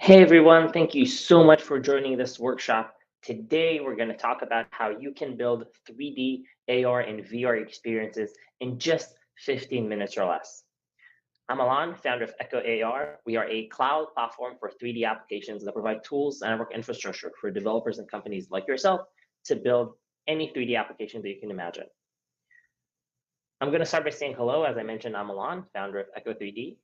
Hey everyone, thank you so much for joining this workshop. Today we're going to talk about how you can build 3D, AR, and VR experiences in just 15 minutes or less. I'm Alan, founder of echoAR. We are a cloud platform for 3D applications that provide tools and network infrastructure for developers and companies like yourself to build any 3D application that you can imagine. I'm going to start by saying hello. As I mentioned, I'm Alan, founder of Echo 3D.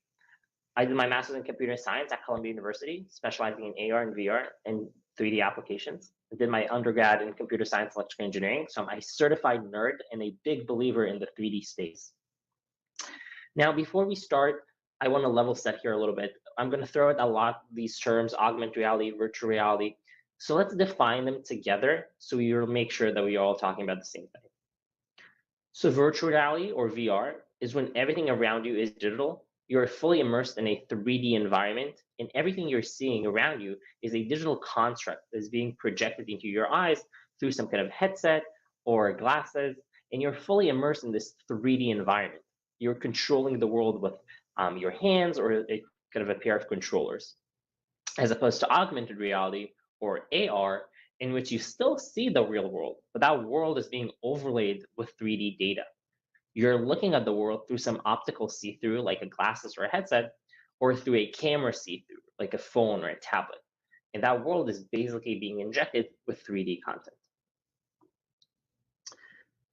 I did my master's in computer science at Columbia University, specializing in AR and VR and 3D applications. I did my undergrad in computer science electrical engineering, so I'm a certified nerd and a big believer in the 3D space. Now, before we start, I want to level set here a little bit. I'm going to throw out a lot of these terms, augmented reality, virtual reality. So let's define them together so we'll make sure that we are all talking about the same thing. So virtual reality or VR is when everything around you is digital. You're fully immersed in a 3D environment, and everything you're seeing around you is a digital construct that's being projected into your eyes through some kind of headset or glasses, and you're fully immersed in this 3D environment. You're controlling the world with your hands or a kind of a pair of controllers, as opposed to augmented reality or AR, in which you still see the real world, but that world is being overlaid with 3D data. You're looking at the world through some optical see-through, like a glasses or a headset, or through a camera see-through, like a phone or a tablet. And that world is basically being injected with 3D content.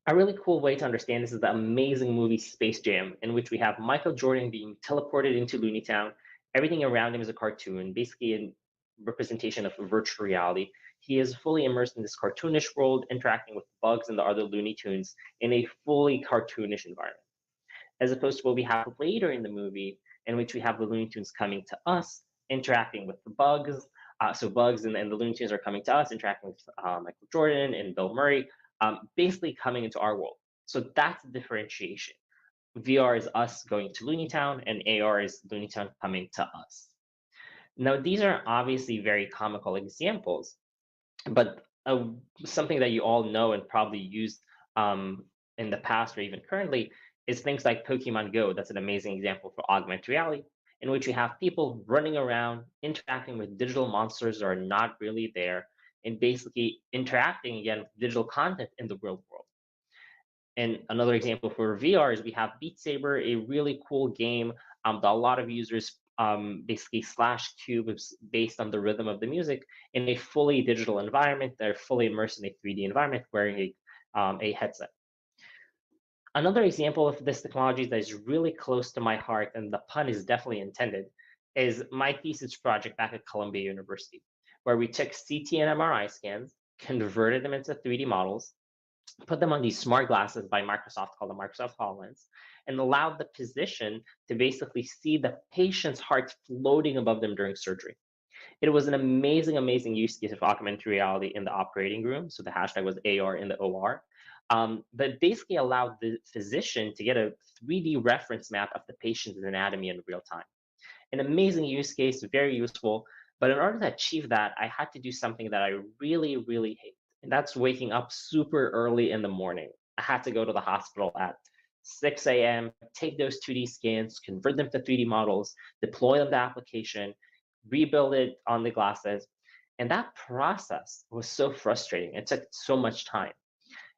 A really cool way to understand this is the amazing movie Space Jam, in which we have Michael Jordan being teleported into Looney Town. Everything around him is a cartoon, basically a representation of virtual reality. He is fully immersed in this cartoonish world, interacting with Bugs and the other Looney Tunes in a fully cartoonish environment. As opposed to what we have later in the movie, in which we have the Looney Tunes coming to us, interacting with the Bugs. So Bugs and the Looney Tunes are coming to us, interacting with Michael Jordan and Bill Murray, basically coming into our world. So that's the differentiation. VR is us going to Looney Town, and AR is Looney Town coming to us. Now, these are obviously very comical examples, but something that you all know and probably used in the past or even currently is things like Pokemon Go. That's an amazing example for augmented reality, in which you have people running around, interacting with digital monsters that are not really there, and basically interacting again with digital content in the real world. And another example for VR is we have Beat Saber, a really cool game that a lot of users basically slash cubes based on the rhythm of the music in a fully digital environment. They're fully immersed in a 3D environment wearing a headset. Another example of this technology that is really close to my heart, and the pun is definitely intended, is my thesis project back at Columbia University, where we took CT and MRI scans, converted them into 3D models, put them on these smart glasses by Microsoft called the Microsoft HoloLens, and allowed the physician to basically see the patient's heart floating above them during surgery. It was an amazing, amazing use case of augmented reality in the operating room. So the hashtag was AR in the OR. But basically allowed the physician to get a 3D reference map of the patient's anatomy in real time. An amazing use case, very useful. But in order to achieve that, I had to do something that I really, really hate. And that's waking up super early in the morning. I had to go to the hospital at 6 a.m., take those 2D scans, convert them to 3D models, deploy them to application, rebuild it on the glasses. And that process was so frustrating. It took so much time.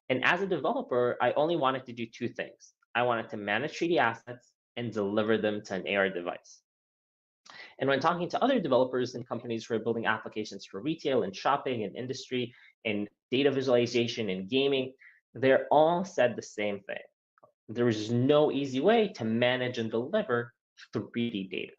And as a developer, I only wanted to do two things. I wanted to manage 3D assets and deliver them to an AR device. And when talking to other developers and companies who are building applications for retail and shopping and industry and data visualization and gaming, they're all said the same thing. There is no easy way to manage and deliver 3D data.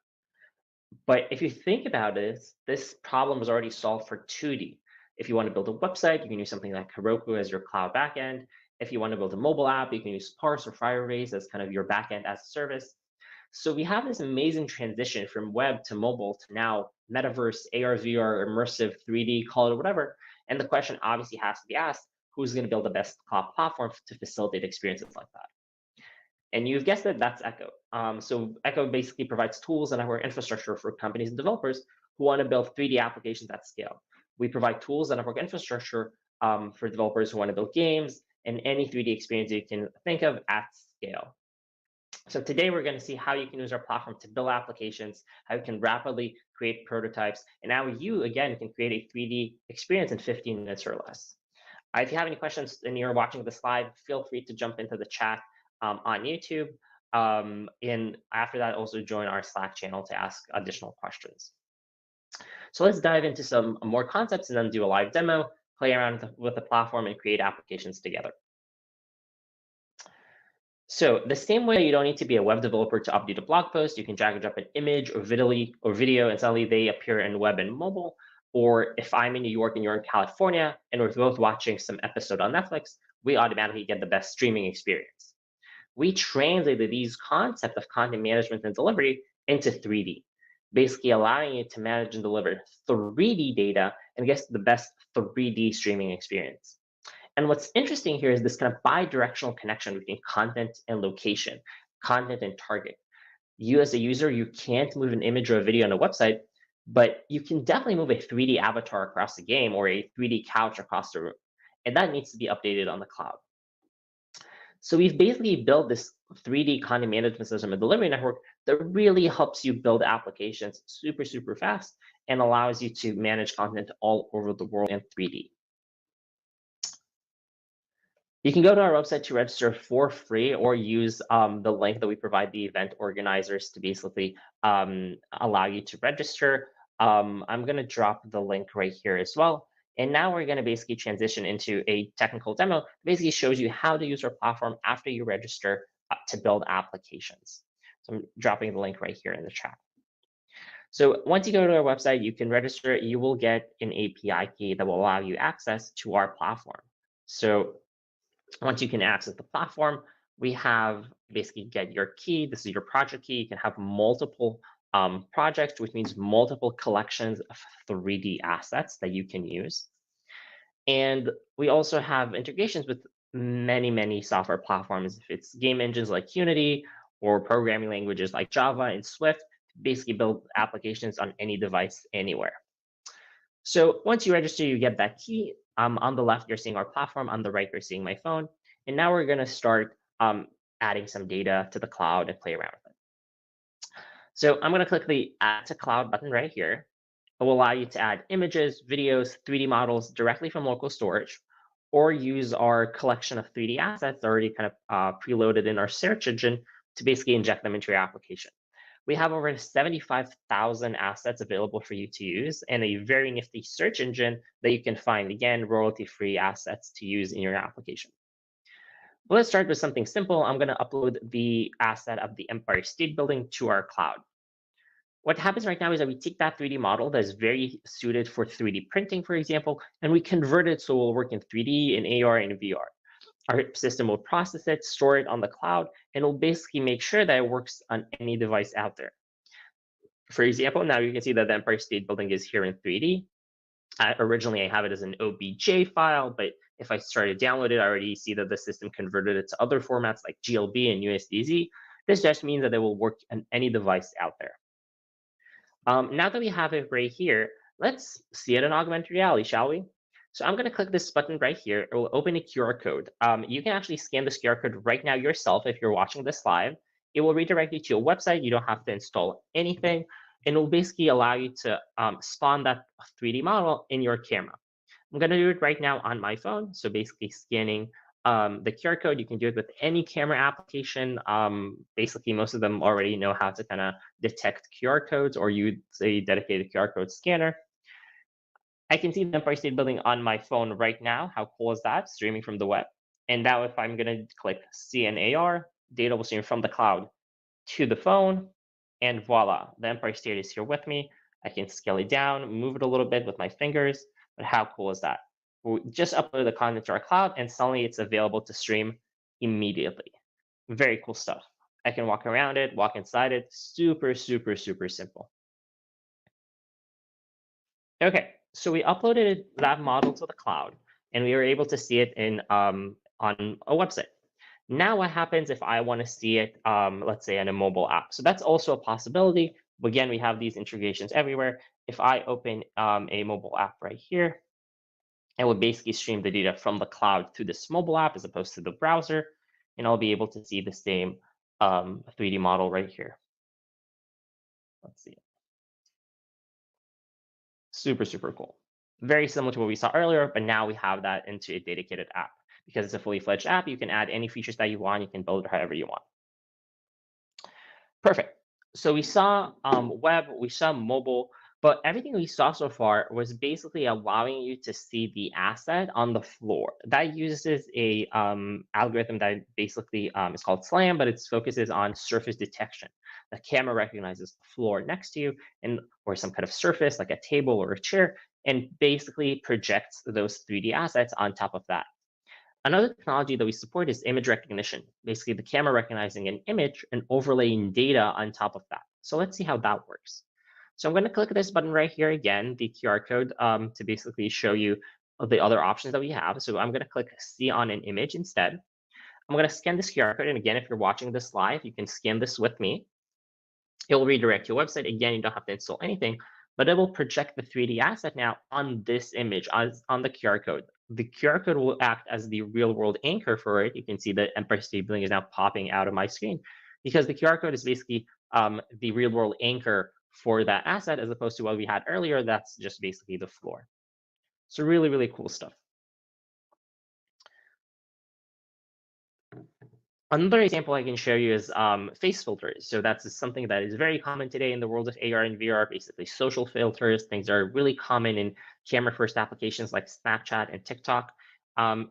But if you think about this problem is already solved for 2D. If you want to build a website, you can use something like Heroku as your cloud backend. If you want to build a mobile app, you can use Parse or Firebase as kind of your backend as a service. So we have this amazing transition from web to mobile to now metaverse, AR, VR, immersive, 3D, call it whatever. And the question obviously has to be asked, who's going to build the best cloud platform to facilitate experiences like that? And you've guessed it, that's Echo. So Echo basically provides tools and network infrastructure for companies and developers who want to build 3D applications at scale. We provide tools and network infrastructure for developers who want to build games and any 3D experience you can think of at scale. So today we're going to see how you can use our platform to build applications, how you can rapidly create prototypes, and how you, again, can create a 3D experience in 15 minutes or less. If you have any questions and you're watching this live, feel free to jump into the chat on YouTube. And after that, also join our Slack channel to ask additional questions. So let's dive into some more concepts and then do a live demo, play around with the platform and create applications together. So the same way you don't need to be a web developer to update a blog post, you can drag and drop an image or video and suddenly they appear in web and mobile. Or if I'm in New York and you're in California and we're both watching some episode on Netflix, we automatically get the best streaming experience. We translated these concepts of content management and delivery into 3D, basically allowing you to manage and deliver 3D data and get the best 3D streaming experience. And what's interesting here is this kind of bi-directional connection between content and location, content and target. You as a user, you can't move an image or a video on a website, but you can definitely move a 3D avatar across the game or a 3D couch across the room. And that needs to be updated on the cloud. So we've basically built this 3D content management system and delivery network that really helps you build applications super, super fast and allows you to manage content all over the world in 3D. You can go to our website to register for free or use the link that we provide the event organizers to basically allow you to register. I'm going to drop the link right here as well. And now we're going to basically transition into a technical demo that basically shows you how to use our platform after you register to build applications. So I'm dropping the link right here in the chat. So once you go to our website, you can register. You will get an API key that will allow you access to our platform. So once you can access the platform, we have basically get your key. This is your project key. You can have multiple projects, which means multiple collections of 3D assets that you can use. And we also have integrations with many, many software platforms. If it's game engines like Unity or programming languages like Java and Swift, basically build applications on any device anywhere. So once you register, you get that key. On the left, you're seeing our platform. On the right, you're seeing my phone. And now we're going to start adding some data to the cloud and play around with it. So I'm going to click the Add to Cloud button right here. It will allow you to add images, videos, 3D models directly from local storage, or use our collection of 3D assets already kind of preloaded in our search engine to basically inject them into your application. We have over 75,000 assets available for you to use and a very nifty search engine that you can find, again, royalty-free assets to use in your application. Well, let's start with something simple. I'm going to upload the asset of the Empire State Building to our cloud. What happens right now is that we take that 3D model that is very suited for 3D printing, for example, and we convert it so it will work in 3D, in AR, and VR. Our system will process it, store it on the cloud, and will basically make sure that it works on any device out there. For example, now you can see that the Empire State Building is here in 3D. Originally, I have it as an OBJ file, but if I try to download it, I already see that the system converted it to other formats like GLB and USDZ. This just means that it will work on any device out there. Now that we have it right here, let's see it in augmented reality, shall we? So I'm going to click this button right here. It will open a QR code. You can actually scan this QR code right now yourself if you're watching this live. It will redirect you to a website. You don't have to install anything. And it will basically allow you to spawn that 3D model in your camera. I'm going to do it right now on my phone. So basically scanning the QR code. You can do it with any camera application. Basically, most of them already know how to kind of detect QR codes or use a dedicated QR code scanner. I can see the Empire State Building on my phone right now. How cool is that? Streaming from the web. And now if I'm going to click CNAR, data will stream from the cloud to the phone. And voila, the Empire State is here with me. I can scale it down, move it a little bit with my fingers. But how cool is that? We just upload the content to our cloud and suddenly it's available to stream immediately. Very cool stuff. I can walk around it, walk inside it. Super, super, super simple. Okay, so we uploaded that model to the cloud and we were able to see it in on a website. Now what happens if I want to see it, let's say in a mobile app? So that's also a possibility. Again, we have these integrations everywhere. If I open a mobile app right here, it will basically stream the data from the cloud to this mobile app as opposed to the browser. And I'll be able to see the same 3D model right here. Let's see. Super, super cool. Very similar to what we saw earlier, but now we have that into a dedicated app. Because it's a fully fledged app, you can add any features that you want. You can build it however you want. Perfect. So we saw web, we saw mobile, but everything we saw so far was basically allowing you to see the asset on the floor. That uses a algorithm that basically is called SLAM, but it focuses on surface detection. The camera recognizes the floor next to you and or some kind of surface like a table or a chair, and basically projects those 3D assets on top of that. Another technology that we support is image recognition, basically the camera recognizing an image and overlaying data on top of that. So let's see how that works. So I'm going to click this button right here again, the QR code, to basically show you the other options that we have. So I'm going to click see on an image instead. I'm going to scan this QR code. And again, if you're watching this live, you can scan this with me. It will redirect your website. Again, you don't have to install anything, but it will project the 3D asset now on this image, on the QR code. The QR code will act as the real world anchor for it. You can see the Empire State Building is now popping out of my screen because the QR code is basically the real world anchor for that asset as opposed to what we had earlier. That's just basically the floor. So really, really cool stuff. Another example I can show you is face filters. So that's something that is very common today in the world of AR and VR, basically social filters. Things are really common in camera-first applications like Snapchat and TikTok.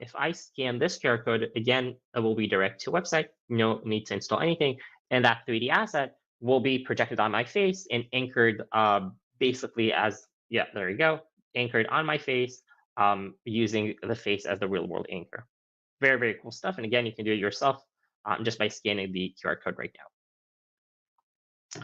If I scan this QR code, again, it will redirect to a website. No need to install anything. And that 3D asset will be projected on my face and anchored basically as, yeah, there you go, anchored on my face using the face as the real-world anchor. Very, very cool stuff. And again, you can do it yourself just by scanning the QR code right now.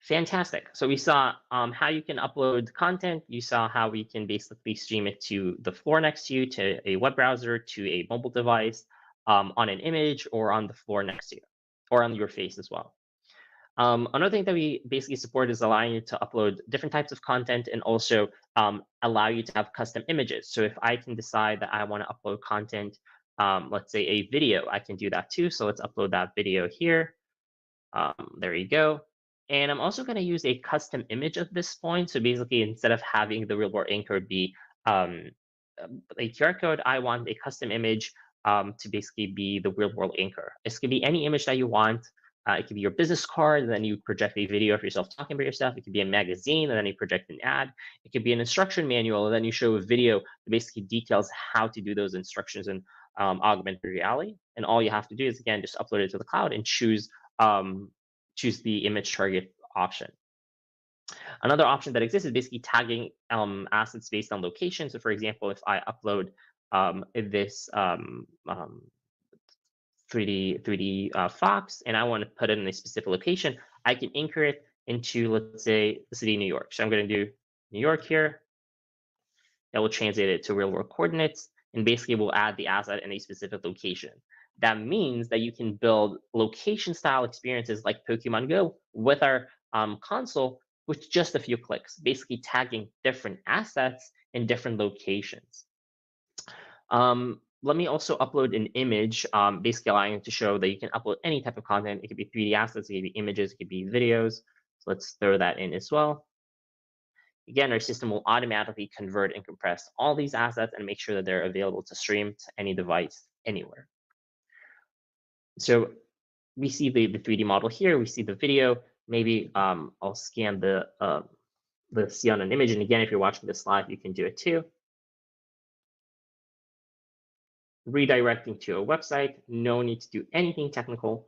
Fantastic. So we saw how you can upload content. You saw how we can basically stream it to the floor next to you, to a web browser, to a mobile device, on an image, or on the floor next to you, or on your face as well. Another thing that we basically support is allowing you to upload different types of content and also allow you to have custom images. So if I can decide that I want to upload content, let's say a video, I can do that too. So let's upload that video here. There you go. And I'm also going to use a custom image at this point. So basically, instead of having the real world anchor be a QR code, I want a custom image to basically be the real world anchor. This could be any image that you want. It could be your business card, and then you project a video of yourself talking about yourself. It could be a magazine, and then you project an ad. It could be an instruction manual, and then you show a video that basically details how to do those instructions in augmented reality. And all you have to do is, again, just upload it to the cloud and choose the image target option. Another option that exists is basically tagging assets based on location. So for example, if I upload this 3D fox and I want to put it in a specific location, I can anchor it into, let's say, the city of New York. So I'm going to do New York here. That will translate it to real world coordinates, and basically will add the asset in a specific location. That means that you can build location style experiences like Pokemon Go with our console with just a few clicks, basically tagging different assets in different locations. Let me also upload an image, basically allowing it to show that you can upload any type of content. It could be 3D assets, it could be images, it could be videos. So let's throw that in as well. Again, our system will automatically convert and compress all these assets and make sure that they're available to stream to any device anywhere. So we see the 3D model here, we see the video. Maybe I'll scan the see on an image. And again, if you're watching this live, you can do it too. Redirecting to a website, no need to do anything technical.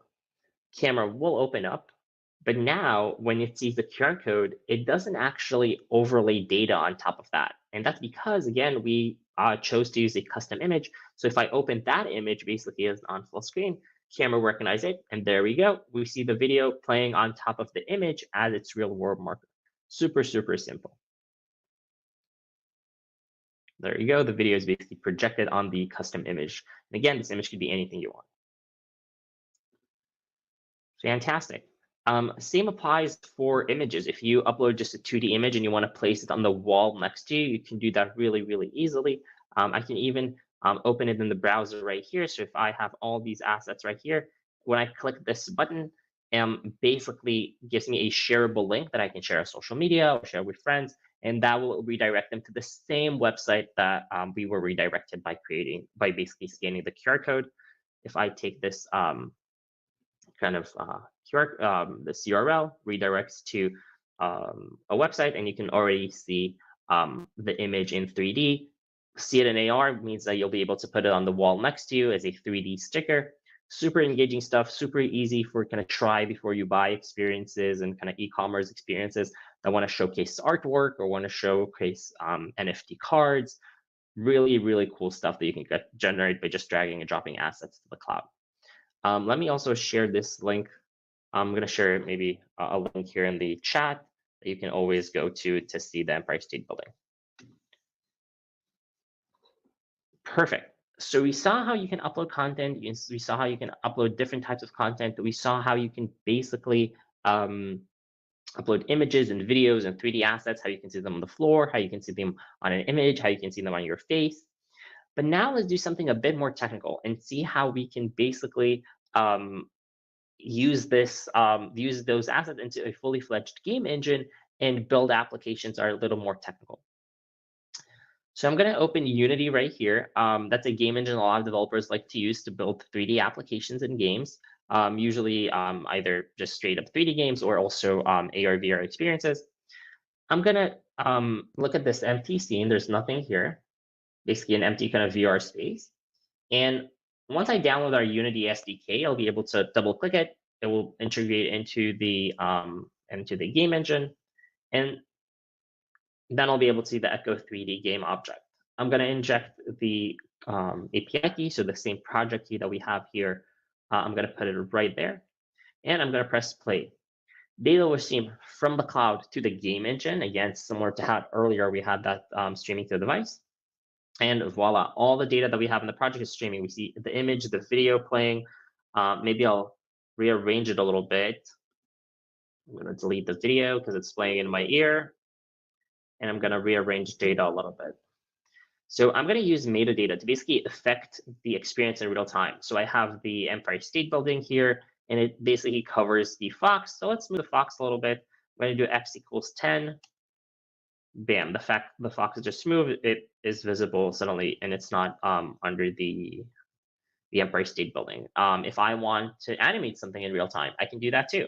Camera will open up, but now when it sees the QR code, it doesn't actually overlay data on top of that. And that's because, again, we chose to use a custom image. So if I open that image, basically as on full screen, camera will recognize it, and there we go. We see the video playing on top of the image as its real world marker. Super, super simple. There you go. The video is basically projected on the custom image. And again, this image could be anything you want. Fantastic. Same applies for images. If you upload just a 2D image and you want to place it on the wall next to you, you can do that really, really easily. I can even open it in the browser right here. So if I have all these assets right here, when I click this button, basically gives me a shareable link that I can share on social media or share with friends, and that will redirect them to the same website that we were redirected by basically scanning the QR code. If I take this kind of this URL redirects to a website, and you can already see the image in 3D. See it in AR means that you'll be able to put it on the wall next to you as a 3D sticker. Super engaging stuff, super easy for kind of try before you buy experiences and kind of e-commerce experiences that want to showcase artwork or want to showcase NFT cards. Really, really cool stuff that you can generate by just dragging and dropping assets to the cloud. Let me also share this link. I'm going to share maybe a link here in the chat that you can always go to see the Empire State Building. Perfect. So we saw how you can upload content. We saw how you can upload different types of content. We saw how you can basically upload images and videos and 3D assets, how you can see them on the floor, how you can see them on an image, how you can see them on your face. But now let's do something a bit more technical and see how we can basically use those assets into a fully fledged game engine and build applications that are a little more technical. So I'm going to open Unity right here. That's a game engine a lot of developers like to use to build 3D applications and games, usually either just straight up 3D games or also AR, VR experiences. I'm going to look at this empty scene. There's nothing here, basically an empty kind of VR space. And once I download our Unity SDK, I'll be able to double click it. It will integrate into the game engine, and then I'll be able to see the Echo 3D game object. I'm going to inject the API key, so the same project key that we have here. I'm going to put it right there, and I'm going to press play. Data will stream from the cloud to the game engine. Again, similar to how earlier we had that streaming to the device. And voila, all the data that we have in the project is streaming. We see the image, the video playing. Maybe I'll rearrange it a little bit. I'm going to delete the video because it's playing in my ear. And I'm going to rearrange data a little bit. So I'm going to use metadata to basically affect the experience in real time. So I have the Empire State Building here, and it basically covers the fox. So let's move the fox a little bit. I'm going to do x equals 10. Bam, the fox is just moved. It is visible suddenly, and it's not under the Empire State Building. If I want to animate something in real time, I can do that too.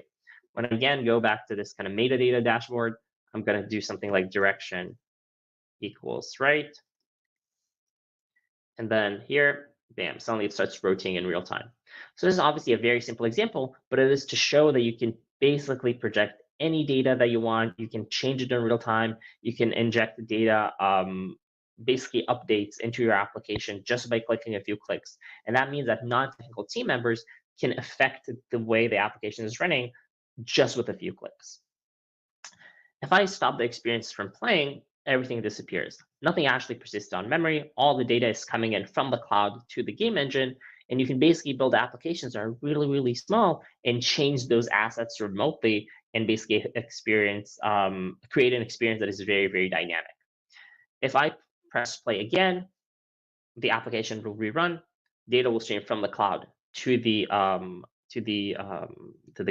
When I again go back to this kind of metadata dashboard, I'm going to do something like direction equals right. And then here, bam, suddenly it starts rotating in real time. So this is obviously a very simple example, but it is to show that you can basically project any data that you want. You can change it in real time. You can inject the data, basically updates into your application just by clicking a few clicks. And that means that non-technical team members can affect the way the application is running just with a few clicks. If I stop the experience from playing, everything disappears. Nothing actually persists on memory. All the data is coming in from the cloud to the game engine, and you can basically build applications that are really, really small and change those assets remotely and basically create an experience that is very, very dynamic. If I press play again, the application will rerun. Data will stream from the cloud to the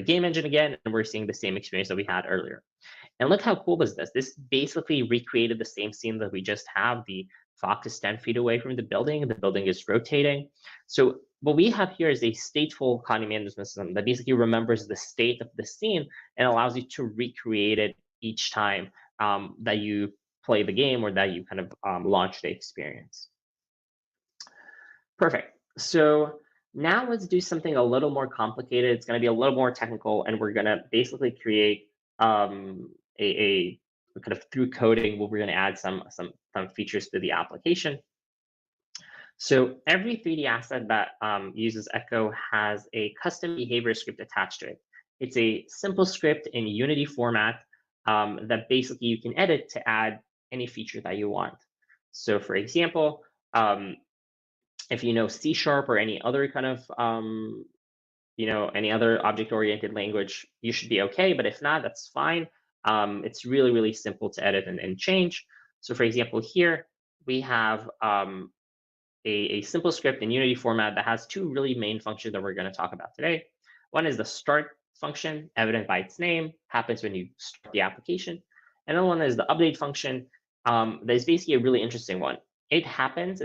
game engine again, and we're seeing the same experience that we had earlier. And look how cool was this. This basically recreated the same scene that we just have. The fox is 10 feet away from the building is rotating. So what we have here is a stateful content management system that basically remembers the state of the scene and allows you to recreate it each time that you play the game or that you kind of launch the experience. Perfect. So now let's do something a little more complicated. It's going to be a little more technical, and we're going to basically create a kind of through coding where we're going to add some features to the application. So every 3D asset that uses Echo has a custom behavior script attached to it. It's a simple script in Unity format that basically you can edit to add any feature that you want. So for example, if you know C# or any other kind of any other object-oriented language, you should be okay. But if not, that's fine. It's really, really simple to edit and change. So for example, here we have a simple script in Unity format that has two really main functions that we're going to talk about today. One is the start function, evident by its name, happens when you start the application. And then one is the update function. That is basically a really interesting one. It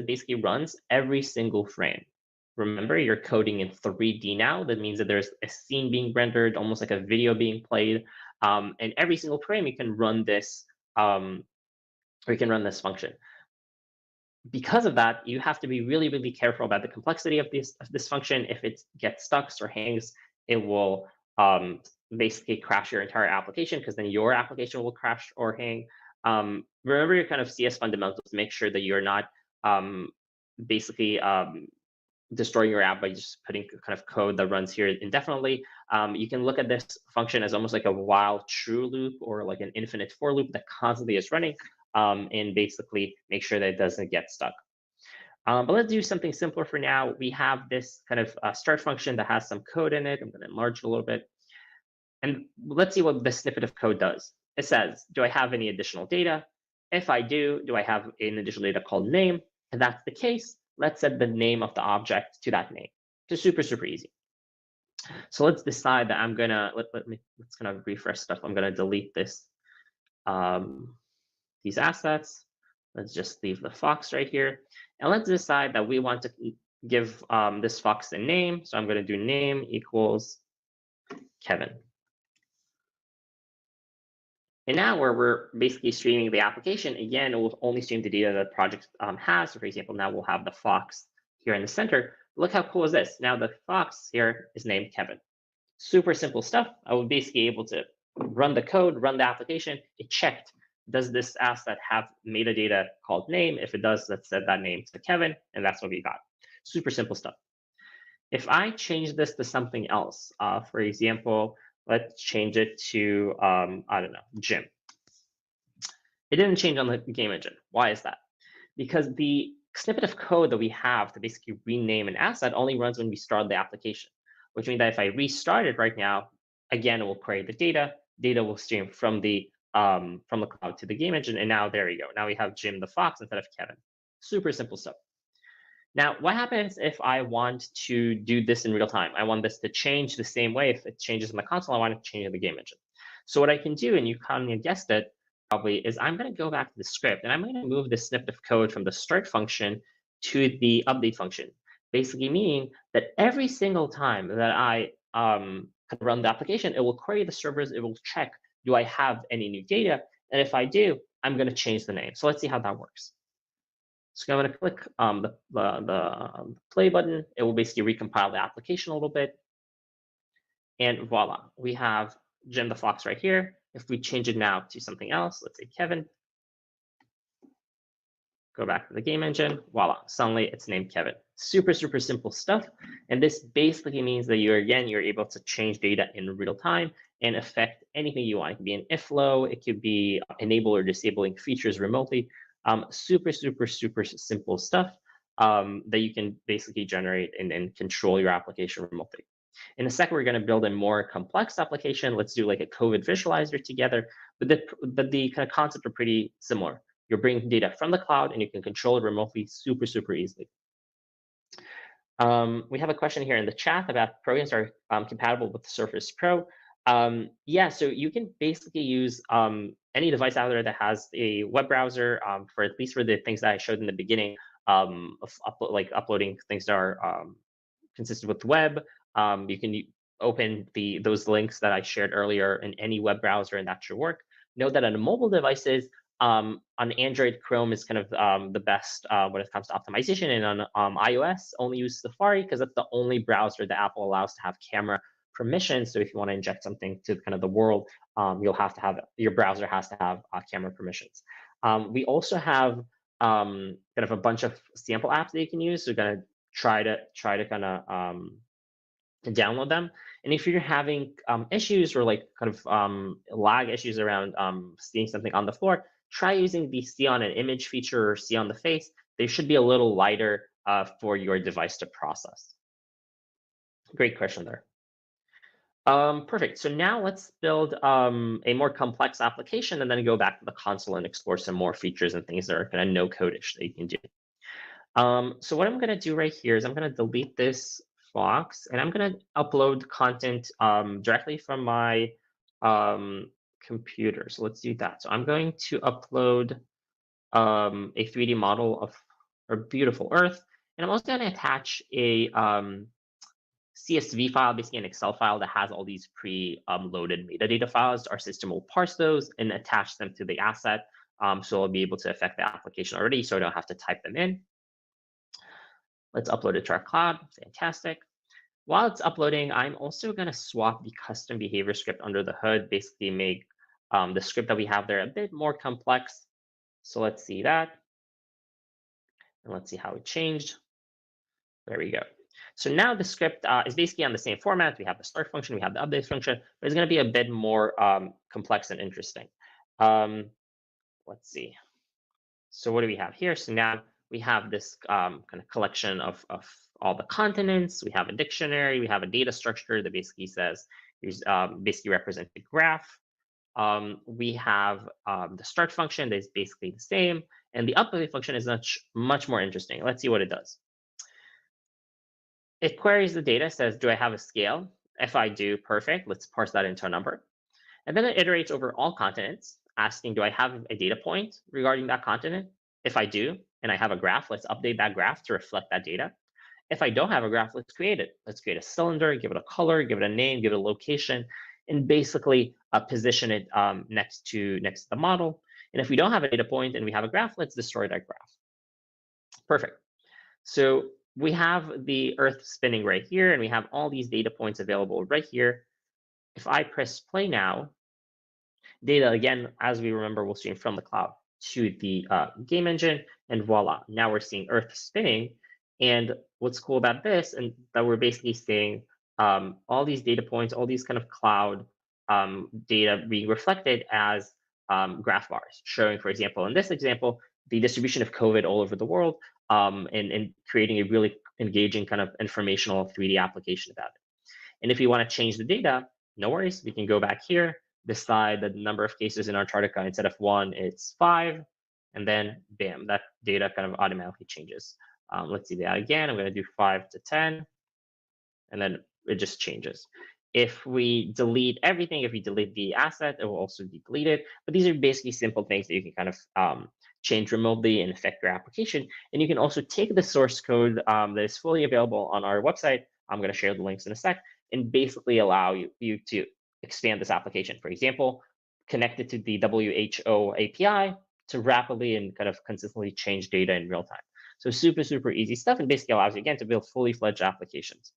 basically runs every single frame. Remember, you're coding in 3D now. That means that there's a scene being rendered, almost like a video being played. And every single frame, you can run this, function. Because of that, you have to be really, really careful about the complexity of this function. If it gets stuck or hangs, it will basically crash your entire application, because then your application will crash or hang. Remember your kind of CS fundamentals. Make sure that you're not basically destroying your app by just putting kind of code that runs here indefinitely. You can look at this function as almost like a while true loop or like an infinite for loop that constantly is running, and basically make sure that it doesn't get stuck. But let's do something simpler for now. We have this kind of start function that has some code in it. I'm going to enlarge it a little bit. And let's see what this snippet of code does. It says, do I have any additional data? If I do I have an additional data called name? If that's the case, let's set the name of the object to that name. Just super, super easy. So let's decide that I'm gonna let's kind of refresh stuff. I'm gonna delete this these assets. Let's just leave the fox right here, and let's decide that we want to give this fox a name. So I'm gonna do name equals Kevin. And now where we're basically streaming the application, again, it will only stream the data that the project has. So for example, now we'll have the fox here in the center. Look how cool is this? Now the fox here is named Kevin. Super simple stuff. I would basically able to run the code, run the application. It checked, does this asset have metadata called name? If it does, let's set that name to Kevin, and that's what we got. Super simple stuff. If I change this to something else, for example, let's change it to, I don't know, Jim. It didn't change on the game engine. Why is that? Because the snippet of code that we have to basically rename an asset only runs when we start the application, which means that if I restart it right now, again, it will query the data. Data will stream from the cloud to the game engine, and now there you go. Now we have Jim the fox instead of Kevin. Super simple stuff. Now, what happens if I want to do this in real time? I want this to change the same way. If it changes in the console, I want it to change in the game engine. So what I can do, and you kind of guessed it probably, is I'm going to go back to the script, and I'm going to move the snippet of code from the start function to the update function, basically meaning that every single time that I run the application, it will query the servers. It will check, do I have any new data? And if I do, I'm going to change the name. So let's see how that works. So I'm going to click the play button. It will basically recompile the application a little bit. And voila, we have Jim the fox right here. If we change it now to something else, let's say Kevin, go back to the game engine, voila, suddenly it's named Kevin. Super, super simple stuff. And this basically means that you're able to change data in real time and affect anything you want. It could be an if flow, it could be enable or disabling features remotely. Super, super, super simple stuff that you can basically generate and control your application remotely. In a second, we're going to build a more complex application. Let's do like a COVID visualizer together. But the kind of concept are pretty similar. You're bringing data from the cloud and you can control it remotely super, super easily. We have a question here in the chat about programs are compatible with Surface Pro. Yeah, so you can basically use any device out there that has a web browser for at least for the things that I showed in the beginning of like uploading things that are consistent with the web. You can open those links that I shared earlier in any web browser, and that should work. Note that on mobile devices, on Android, Chrome is kind of the best when it comes to optimization, and on iOS, only use Safari because that's the only browser that Apple allows to have camera permissions. So if you want to inject something to kind of the world, you'll have to have your browser has to have camera permissions. We also have kind of a bunch of sample apps that you can use. So we're gonna try to kind of download them. And if you're having issues or like kind of lag issues around seeing something on the floor, try using the see on an image feature or see on the face. They should be a little lighter for your device to process. Great question there. Perfect. So now let's build a more complex application and then go back to the console and explore some more features and things that are kind of no code-ish that you can do. So what I'm going to do right here is I'm going to delete this box and I'm going to upload content directly from my computer. So let's do that. So I'm going to upload a 3D model of our beautiful Earth, and I'm also going to attach a CSV file, basically an Excel file that has all these pre-loaded metadata files. Our system will parse those and attach them to the asset. So I'll be able to affect the application already, so I don't have to type them in. Let's upload it to our cloud. Fantastic. While it's uploading, I'm also going to swap the custom behavior script under the hood, basically make the script that we have there a bit more complex. So let's see that. And let's see how it changed. There we go. So now the script is basically on the same format. We have the start function, we have the update function, but it's going to be a bit more complex and interesting. Let's see. So what do we have here? So now we have this kind of collection of all the continents. We have a dictionary. We have a data structure that basically says, here's basically represents the graph. We have the start function that is basically the same. And the update function is much more interesting. Let's see what it does. It queries the data, says, do I have a scale? If I do, perfect. Let's parse that into a number. And then it iterates over all continents, asking, do I have a data point regarding that continent? If I do, and I have a graph, let's update that graph to reflect that data. If I don't have a graph, let's create it. Let's create a cylinder, give it a color, give it a name, give it a location, and basically position it next to the model. And if we don't have a data point and we have a graph, let's destroy that graph. Perfect. So we have the Earth spinning right here, and we have all these data points available right here. If I press play now, data, again, as we remember, will stream from the cloud to the game engine, and voila, now we're seeing Earth spinning. And what's cool about this, and that we're basically seeing all these data points, all these kind of cloud data being reflected as graph bars, showing, for example, in this example, the distribution of COVID all over the world, and creating a really engaging kind of informational 3D application about it. And if you want to change the data, no worries, we can go back here, decide the number of cases in Antarctica. Instead of 1, it's 5, and then bam, that data kind of automatically changes. Let's see that again. I'm going to do 5 to 10, and then it just changes. If we delete everything, if we delete the asset, it will also be deleted. But these are basically simple things that you can kind of change remotely and affect your application. And you can also take the source code that is fully available on our website. I'm going to share the links in a sec, and basically allow you to expand this application. For example, connect it to the WHO API to rapidly and kind of consistently change data in real time. So super, super easy stuff, and basically allows you, again, to build fully fledged applications.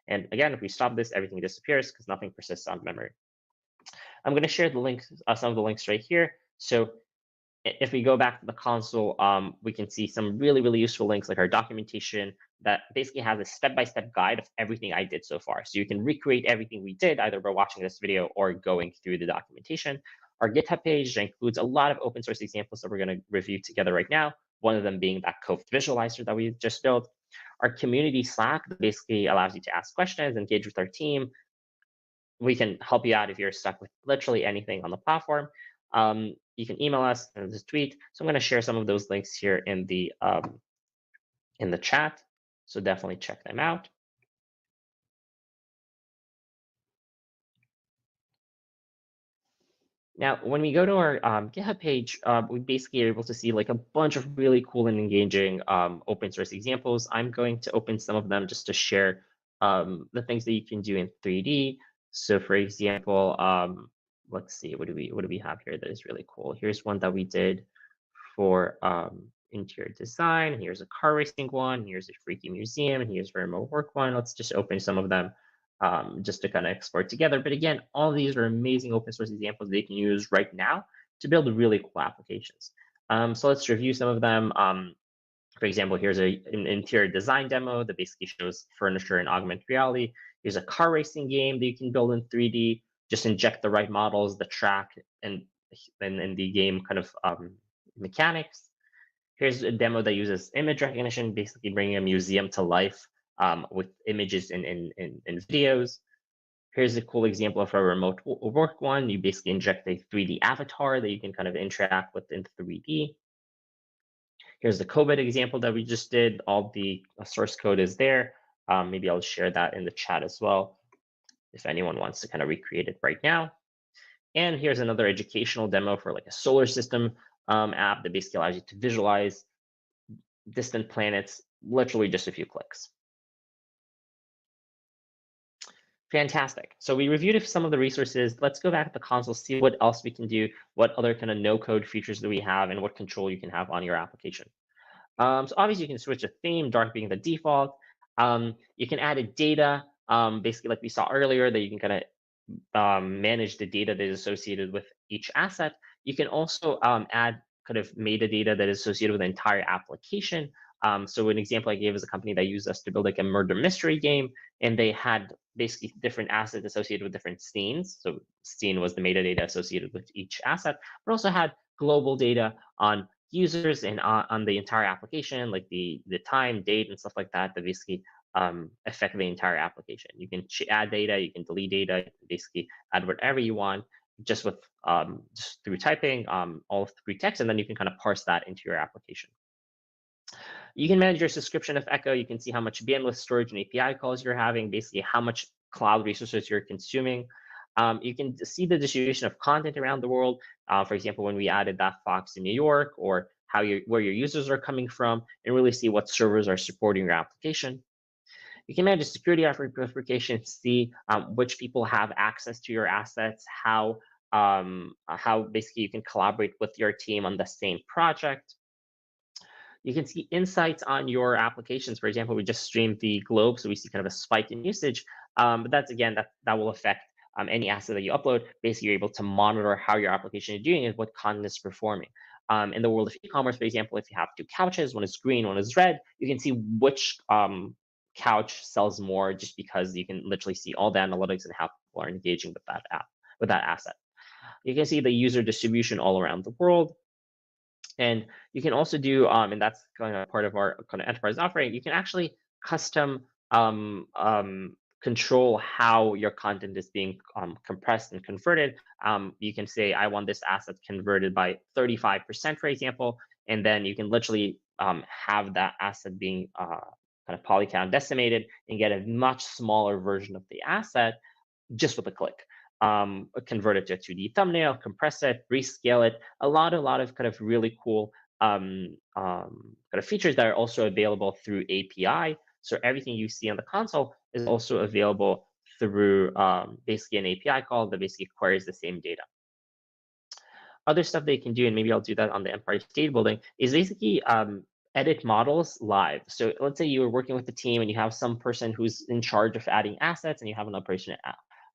And again, if we stop this, everything disappears because nothing persists on memory. I'm going to share the links, some of the links right here. So if we go back to the console, we can see some really, really useful links like our documentation, that basically has a step-by-step guide of everything I did so far. So you can recreate everything we did either by watching this video or going through the documentation. Our GitHub page includes a lot of open source examples that we're going to review together right now, one of them being that code visualizer that we just built. Our community Slack basically allows you to ask questions, engage with our team. We can help you out if you're stuck with literally anything on the platform. You can email us and just tweet. So I'm going to share some of those links here in the chat. So definitely check them out. Now, when we go to our GitHub page, we basically are able to see like a bunch of really cool and engaging open source examples. I'm going to open some of them just to share the things that you can do in 3D. So, for example, let's see, what do we have here that is really cool? Here's one that we did for interior design. Here's a car racing one. Here's a freaky museum. And here's a remote work one. Let's just open some of them just to kind of export together. But again, all of these are amazing open source examples that you can use right now to build really cool applications. So let's review some of them. For example, here's an interior design demo that basically shows furniture in augmented reality. Here's a car racing game that you can build in 3D. Just inject the right models, the track, and the game kind of mechanics. Here's a demo that uses image recognition, basically bringing a museum to life with images and videos. Here's a cool example of a remote work one. You basically inject a 3D avatar that you can kind of interact with in 3D. Here's the COVID example that we just did. All the source code is there. Maybe I'll share that in the chat as well if anyone wants to kind of recreate it right now. And here's another educational demo for like a solar system app that basically allows you to visualize distant planets, literally just a few clicks. Fantastic. So we reviewed some of the resources. Let's go back to the console, see what else we can do, what other kind of no-code features do we have, and what control you can have on your application. So obviously you can switch a theme, dark being the default. You can add a data, basically like we saw earlier, that you can kind of manage the data that is associated with each asset. You can also add kind of metadata that is associated with the entire application. So an example I gave is a company that used us to build like a murder mystery game, and they had basically different assets associated with different scenes. So scene was the metadata associated with each asset, but also had global data on users and on the entire application, like the time, date, and stuff like that, that basically affect the entire application. You can add data, you can delete data, you can basically add whatever you want just with just through typing all through text, and then you can kind of parse that into your application. You can manage your subscription of Echo. You can see how much bandwidth, storage, and API calls you're having, basically how much cloud resources you're consuming. You can see the distribution of content around the world. For example, when we added that Fox in New York, or where your users are coming from, and really see what servers are supporting your application. You can manage security verification, see which people have access to your assets, how basically you can collaborate with your team on the same project. You can see insights on your applications. For example, we just streamed the globe, so we see kind of a spike in usage. But that's, again, that will affect any asset that you upload. Basically, you're able to monitor how your application is doing and what content is performing. In the world of e-commerce, for example, if you have two couches, one is green, one is red, you can see which couch sells more, just because you can literally see all the analytics and how people are engaging with that asset. You can see the user distribution all around the world. And you can also do, and that's kind of part of our kind of enterprise offering, you can actually custom control how your content is being compressed and converted. You can say, I want this asset converted by 35%, for example, and then you can literally have that asset being kind of polycount decimated and get a much smaller version of the asset just with a click. Convert it to a 2D thumbnail, compress it, rescale it. A lot of kind of really cool kind of features that are also available through API. So everything you see on the console is also available through basically an API call that basically queries the same data. Other stuff they can do, and maybe I'll do that on the Empire State Building, is basically edit models live. So let's say you're working with a team and you have some person who's in charge of adding assets, and you have another person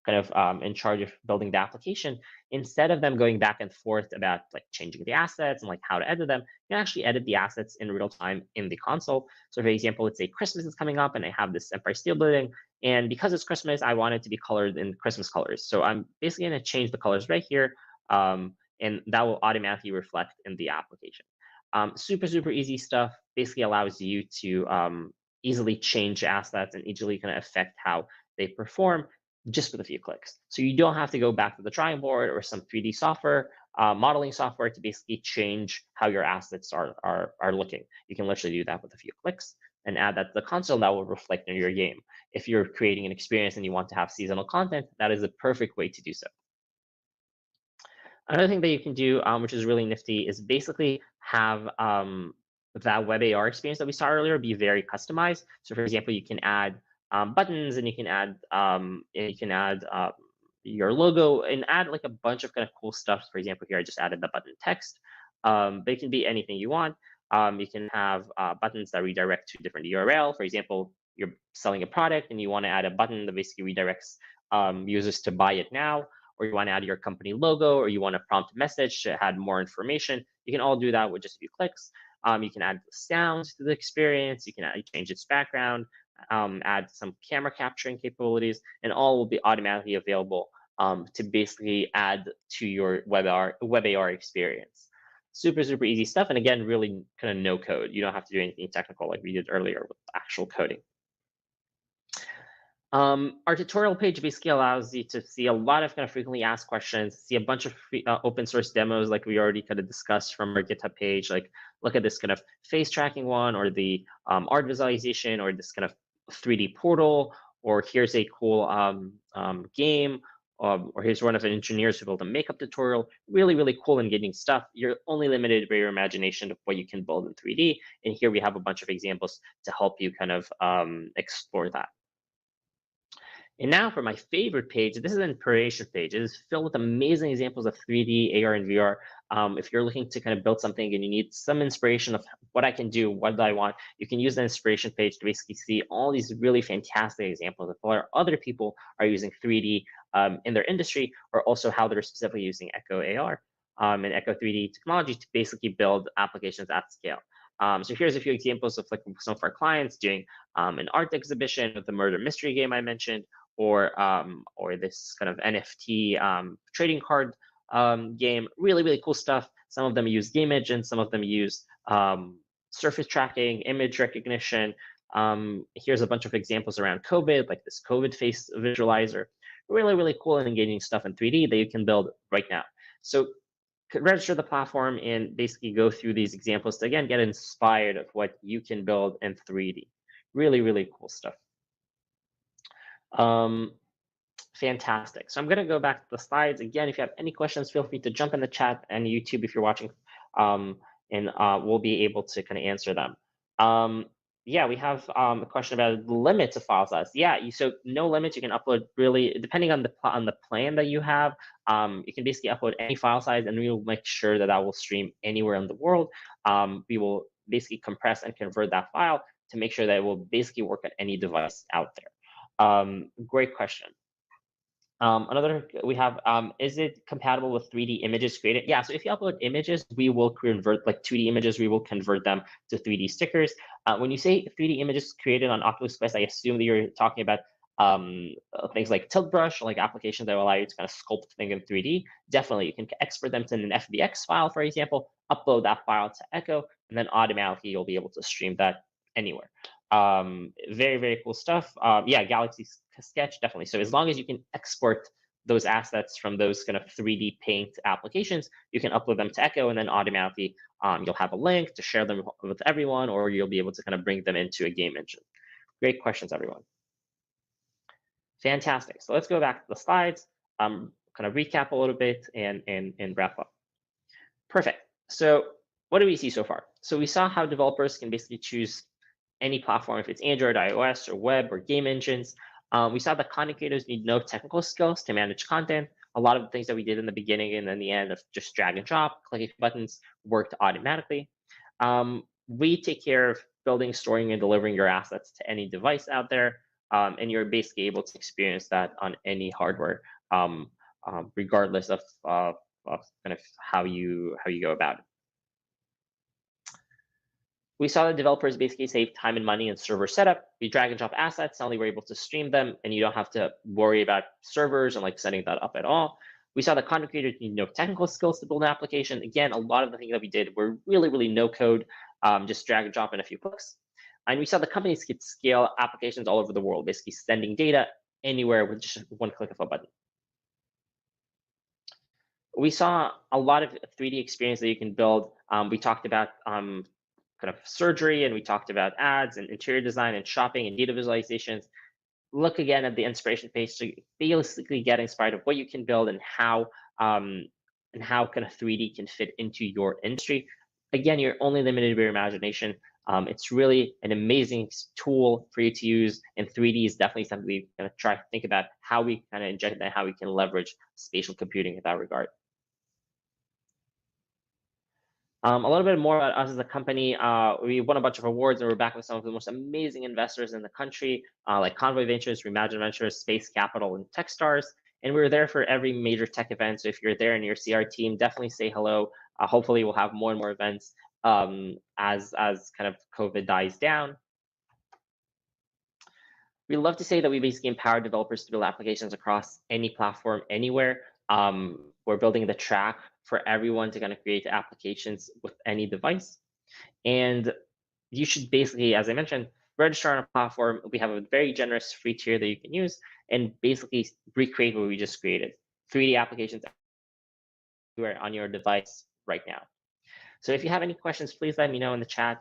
kind of in charge of building the application, instead of them going back and forth about like changing the assets and like how to edit them, you can actually edit the assets in real time in the console. So for example, let's say Christmas is coming up and I have this Empire Steel Building, and because it's Christmas, I want it to be colored in Christmas colors. So I'm basically going to change the colors right here, and that will automatically reflect in the application. Super easy stuff. Basically allows you to easily change assets and easily kind of affect how they perform just with a few clicks. So you don't have to go back to the drawing board or some 3D software, modeling software to basically change how your assets are looking. You can literally do that with a few clicks and add that to the console that will reflect in your game. If you're creating an experience and you want to have seasonal content, that is a perfect way to do so. Another thing that you can do, which is really nifty, is basically have that WebAR experience that we saw earlier be very customized. So, for example, you can add buttons, and you can add your logo, and add like a bunch of kind of cool stuff. For example, here I just added the button text, but it can be anything you want. You can have buttons that redirect to different URL. For example, you're selling a product and you want to add a button that basically redirects users to buy it now, or you want to add your company logo, or you want to prompt a message to add more information. You can all do that with just a few clicks. You can add sounds to the experience. You can change its background, add some camera capturing capabilities, and all will be automatically available to basically add to your WebAR experience. Super easy stuff. And again, really kind of no code. You don't have to do anything technical like we did earlier with actual coding. Our tutorial page basically allows you to see a lot of kind of frequently asked questions, see a bunch of free, open source demos like we already kind of discussed from our GitHub page. Like look at this kind of face tracking one, or the art visualization, or this kind of 3D portal, or here's a cool game, or here's one of the engineers who built a makeup tutorial. Really cool and engaging stuff. You're only limited by your imagination of what you can build in 3D. And here we have a bunch of examples to help you kind of explore that. And now for my favorite page, this is an inspiration page. It is filled with amazing examples of 3D, AR, and VR. If you're looking to kind of build something and you need some inspiration of what I can do, what do I want, you can use the inspiration page to basically see all these really fantastic examples of what other people are using 3D in their industry, or also how they're specifically using echoAR and Echo 3D technology to basically build applications at scale. So here's a few examples of like some of our clients doing an art exhibition with the murder mystery game I mentioned, or this kind of NFT trading card game. Really cool stuff. Some of them use game engines, some of them use surface tracking, image recognition. Here's a bunch of examples around COVID, like this COVID face visualizer. Really cool and engaging stuff in 3D that you can build right now. So register the platform and basically go through these examples to again get inspired of what you can build in 3D. Really cool stuff. Fantastic. So I'm going to go back to the slides. Again, if you have any questions, feel free to jump in the chat, and YouTube if you're watching, and we'll be able to kind of answer them. Yeah, we have a question about the limits of file size. Yeah, so no limits. You can upload really, depending on the plan that you have. You can basically upload any file size, and we will make sure that that will stream anywhere in the world. We will basically compress and convert that file to make sure that it will basically work at any device out there. Great question. Another we have, is it compatible with 3D images created? Yeah, so if you upload images, we will convert like 2D images, we will convert them to 3D stickers. When you say 3D images created on Oculus Quest, I assume that you're talking about things like Tilt Brush, like applications that will allow you to kind of sculpt things in 3D. Definitely, you can export them to an FBX file, for example, upload that file to Echo, and then automatically you'll be able to stream that anywhere. Very cool stuff. Yeah, Galaxy Sketch, definitely. So as long as you can export those assets from those kind of 3D paint applications, you can upload them to Echo, and then automatically you'll have a link to share them with everyone, or you'll be able to kind of bring them into a game engine. Great questions, everyone. Fantastic. So let's go back to the slides, kind of recap a little bit and wrap up. Perfect. So what do we see so far? So we saw how developers can basically choose any platform, if it's Android, iOS, or web, or game engines. We saw that content creators need no technical skills to manage content. A lot of the things that we did in the beginning and then the end of just drag and drop, clicking buttons worked automatically. We take care of building, storing, and delivering your assets to any device out there. and you're basically able to experience that on any hardware, regardless of kind of how you go about it. We saw the developers basically save time and money in server setup. We drag and drop assets, suddenly we're able to stream them, and you don't have to worry about servers and like setting that up at all. We saw the content creators need no technical skills to build an application. Again, a lot of the things that we did were really, really no code, just drag and drop in a few clicks. And we saw the companies could scale applications all over the world, basically sending data anywhere with just one click of a button. We saw a lot of 3D experience that you can build. We talked about kind of surgery, and we talked about ads and interior design and shopping and data visualizations. Look again at the inspiration page to basically get inspired of what you can build and how kind of 3D can fit into your industry. Again, you're only limited by your imagination. It's really an amazing tool for you to use, and 3D is definitely something we're going to try to think about how we kind of inject that, how we can leverage spatial computing in that regard. A little bit more about us as a company. We won a bunch of awards, and we're back with some of the most amazing investors in the country, like Convoy Ventures, Reimagine Ventures, Space Capital, and Techstars. And we were there for every major tech event. So if you're there and you're CR team, definitely say hello. Hopefully, we'll have more and more events as kind of COVID dies down. We love to say that we basically empower developers to build applications across any platform, anywhere. We're building the track for everyone to kind of create applications with any device. And you should basically, as I mentioned, register on a platform. We have a very generous free tier that you can use and basically recreate what we just created. 3D applications everywhere on your device right now. So if you have any questions, please let me know in the chat.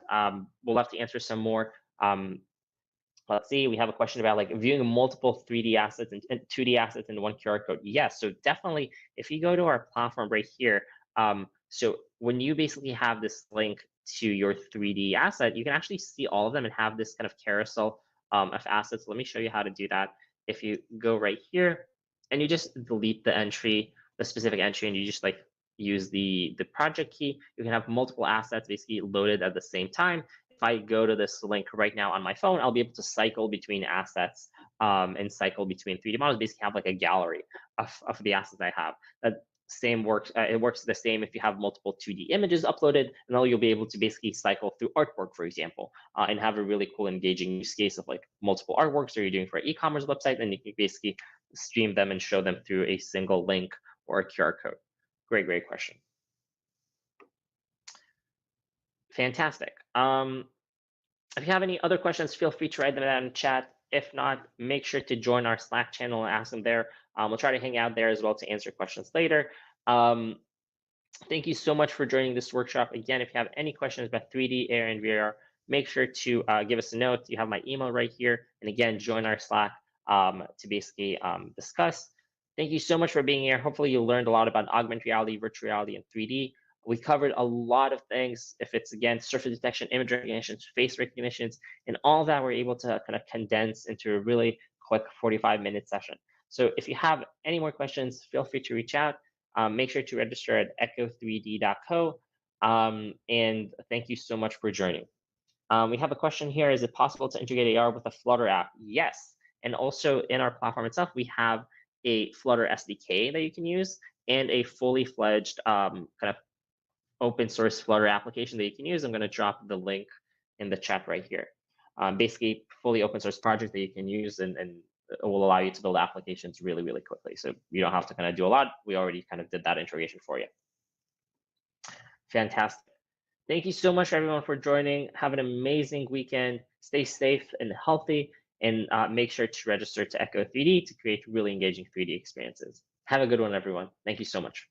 We'll love to answer some more. Let's see, we have a question about like viewing multiple 3D assets and 2D assets in one QR code. Yes, so definitely, if you go to our platform right here, so when you basically have this link to your 3D asset, you can actually see all of them and have this kind of carousel of assets. Let me show you how to do that. If you go right here and you just delete the entry, the specific entry, and you just like use the project key, you can have multiple assets basically loaded at the same time. If I go to this link right now on my phone, I'll be able to cycle between assets and cycle between 3D models, basically have like a gallery of the assets I have. That same works, it works the same if you have multiple 2D images uploaded, and then you'll be able to basically cycle through artwork, for example, and have a really cool engaging use case of like multiple artworks that you're doing for an e-commerce website, and you can basically stream them and show them through a single link or a QR code. Great question. Fantastic. If you have any other questions, feel free to write them down in chat. If not, make sure to join our Slack channel and ask them there. We'll try to hang out there as well to answer questions later. Thank you so much for joining this workshop. Again, if you have any questions about 3D, AR, and VR, make sure to give us a note. You have my email right here. And again, join our Slack to basically discuss. Thank you so much for being here. Hopefully you learned a lot about augmented reality, virtual reality, and 3D. We covered a lot of things. If it's, again, surface detection, image recognition, face recognitions, and all that we're able to kind of condense into a really quick 45-minute session. So if you have any more questions, feel free to reach out. Make sure to register at echo3d.co. And thank you so much for joining. We have a question here. Is it possible to integrate AR with a Flutter app? Yes. And also in our platform itself, we have a Flutter SDK that you can use and a fully fledged kind of open source Flutter application that you can use. I'm going to drop the link in the chat right here. Basically, fully open source project that you can use and it will allow you to build applications really, really quickly. So you don't have to kind of do a lot. We already kind of did that integration for you. Fantastic. Thank you so much, everyone, for joining. Have an amazing weekend. Stay safe and healthy, and make sure to register to Echo 3D to create really engaging 3D experiences. Have a good one, everyone. Thank you so much.